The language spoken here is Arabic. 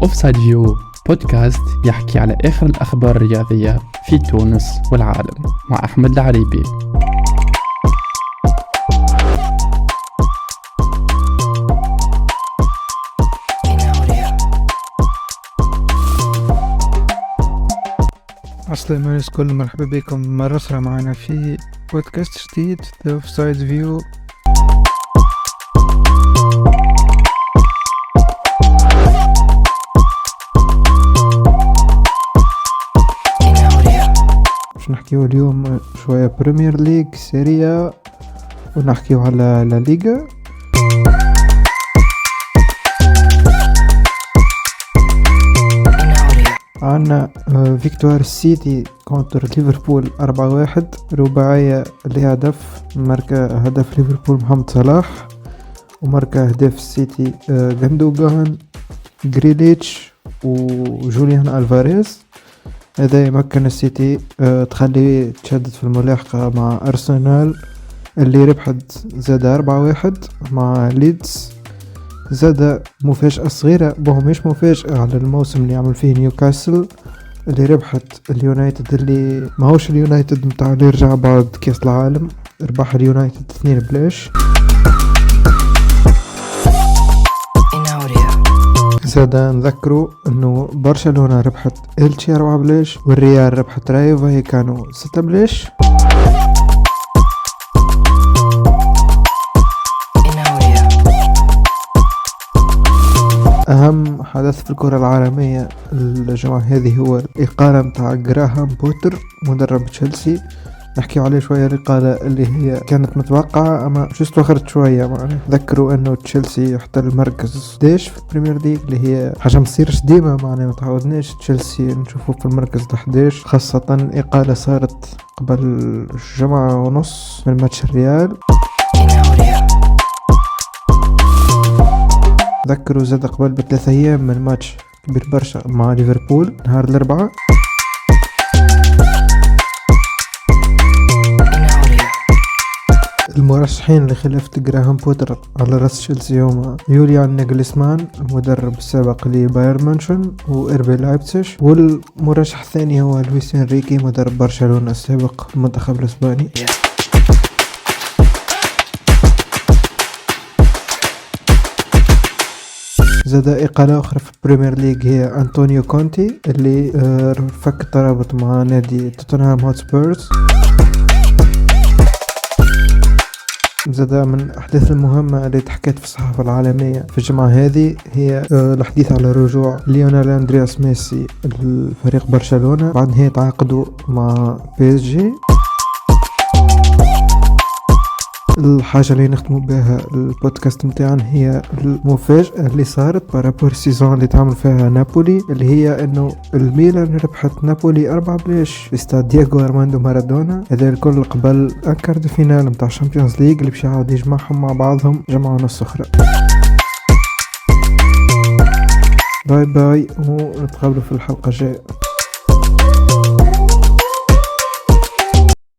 أوفسايد فيو بودكاست يحكي على آخر الأخبار الرياضية في تونس والعالم مع أحمد العريبي. عسلامة الناس الكل، مرحبا بكم مرة أخرى معنا في بودكاست جديد The Offside View. باش نحكيو اليوم شوية بريمير ليج سيريا ونحكيو على لا ليغا. عنا فيكتوار السيتي كونتر ليفربول 4-1 رباعية لهدف، ماركة هدف ليفربول محمد صلاح، وماركة هدف السيتي غندوغان، غريليتش وجوليان ألفاريز. هذا يمكن السيتي تخلي تشدد في الملاحقة مع أرسنال اللي ربحت زاد 4-1 مع ليدز. زاد مفاجأة صغيرة بهم مش مفاجأة على الموسم اللي عمل فيه نيوكاسل اللي ربحت اليونايتد، اللي ما هوش اليونايتد متاع اللي رجع بعد كاس العالم، ربح اليونايتد 2-0. زاد نذكروا انه برشلونة ربحت إلتشي 4-0 والريال ربحت رايو فايكانو 6-0. أهم حدث في الكرة العالمية الجمعة هذه هو الإقالة متاع جراهام بوتر مدرب تشيلسي. نحكي عليه شوية. الإقالة اللي هي كانت متوقعة أما مش استوخرت شوية معنا. ذكروا أنه تشيلسي يحتل مركز 11 في البريمير ليج، اللي هي حاجة مصيرش ديما معنا، ما تعودناش تشيلسي نشوفه في المركز 11، خاصة الإقالة صارت قبل جمعة ونص من ماتش الريال. ذكروا زاد قبل ب3 أيام من ماتش كبير برشا مع ليفربول نهار الأربعاء. المرشحين لخلافة جراهام بوتر على رأس تشيلسي هما يوليان ناغلسمان المدرب السابق لبايرن ميونخ وإربي لايبزيش، والمرشح الثاني هو لويس إنريكي مدرب برشلونة السابق المنتخب الإسباني. زاد إقالة أخرى في البريمير ليج هي أنطونيو كونتي اللي فك الترابط مع نادي توتنهام هوتسبيرز. زاد من الأحداث المهمة اللي تحكيت في الصحافة العالمية في الجمعة هذه هي الحديث على رجوع ليونيل أندرياس ميسي الفريق برشلونة بعد نهاية عقده مع PSG. الحاجة اللي نختموا بها البودكاست متاعنا هي المفاجأة اللي صارت بارابور السيزون اللي تعمل فيها نابولي، اللي هي انه الميلان ربحت نابولي 4-0 في استاد دييغو أرماندو مارادونا. هذا الكل قبل الكارد فينال متاع الشامبيونز ليج اللي باش يعاود يجمعهم مع بعضهم جمعة ونص أخرى. باي باي ونتقابلوا في الحلقة الجاية.